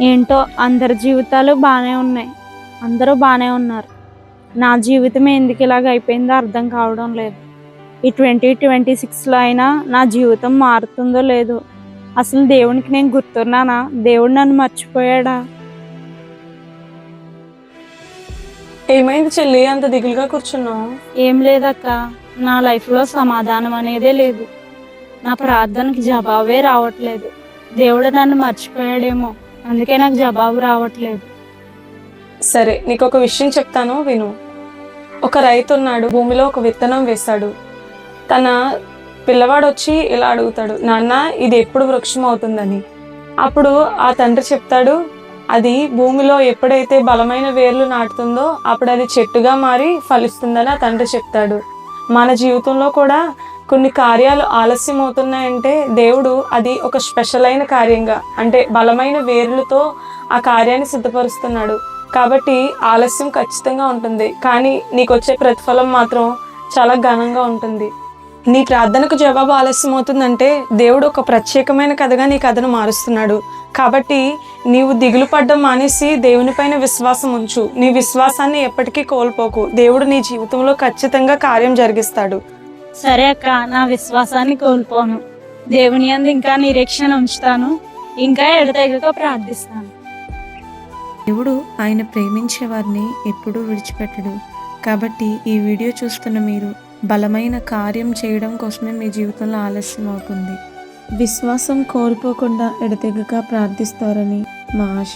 ఏంటో అందరి జీవితాలు బాగానే ఉన్నాయి, అందరూ బాగానే ఉన్నారు. నా జీవితమే ఎందుకు ఇలాగ అయిపోయిందో అర్థం కావడం లేదు. ఈ 2026లో అయినా నా జీవితం మారుతుందో లేదో. అసలు దేవునికి నేను గుర్తున్నానా? దేవుడు నన్ను మర్చిపోయాడా? ఏమైంది చెల్లి, అంత దిగులుగా కూర్చున్నావు? ఏం లేదక్క, నా లైఫ్లో సమాధానం అనేదే లేదు. నా ప్రార్థనకి జవాబే రావట్లేదు. దేవుడు నన్ను మర్చిపోయాడేమో, అందుకే నాకు జవాబు రావట్లేదు. సరే, నీకు ఒక విషయం చెప్తాను, విను. ఒక రైతు ఉన్నాడు, భూమిలో ఒక విత్తనం వేశాడు. తన పిల్లవాడు వచ్చి ఇలా అడుగుతాడు, నాన్న ఇది ఎప్పుడు వృక్షం అవుతుందని. అప్పుడు ఆ తండ్రి చెప్తాడు, అది భూమిలో ఎప్పుడైతే బలమైన వేర్లు నాటుతుందో అప్పుడు అది చెట్టుగా మారి ఫలిస్తుందని ఆ తండ్రి చెప్తాడు. మన జీవితంలో కూడా కొన్ని కార్యాలు ఆలస్యం అవుతున్నాయంటే దేవుడు అది ఒక స్పెషల్ అయిన కార్యంగా, అంటే బలమైన వేర్లతో ఆ కార్యాన్ని సిద్ధపరుస్తున్నాడు. కాబట్టి ఆలస్యం ఖచ్చితంగా ఉంటుంది, కానీ నీకు వచ్చే ప్రతిఫలం మాత్రం చాలా ఘనంగా ఉంటుంది. నీ ప్రార్థనకు జవాబు ఆలస్యం అవుతుందంటే దేవుడు ఒక ప్రత్యేకమైన కథగా నీ కథను మారుస్తున్నాడు. కాబట్టి నీవు దిగులు పడ్డం మానేసి దేవునిపైన విశ్వాసం ఉంచు. నీ విశ్వాసాన్ని ఎప్పటికీ కోల్పోకు. దేవుడు నీ జీవితంలో ఖచ్చితంగా కార్యం జరిగిస్తాడు. సరే అక్క, నా విశ్వాసాన్ని కోల్పోను. దేవుని యందు ఇంకా నిరీక్షణ ఉంచుతాను, ఇంకా ఎడతెగక ప్రార్థిస్తాను. దేవుడు ఆయన ప్రేమించే వారిని ఎప్పుడూ విడిచిపెట్టడు. కాబట్టి ఈ వీడియో చూస్తున్న మీరు బలమైన కార్యం చేయడం కోసమే మీ జీవితంలో ఆలస్యం అవుతుంది. విశ్వాసం కోల్పోకుండా ఎడతెగక ప్రార్థిస్తారని మా ఆశ.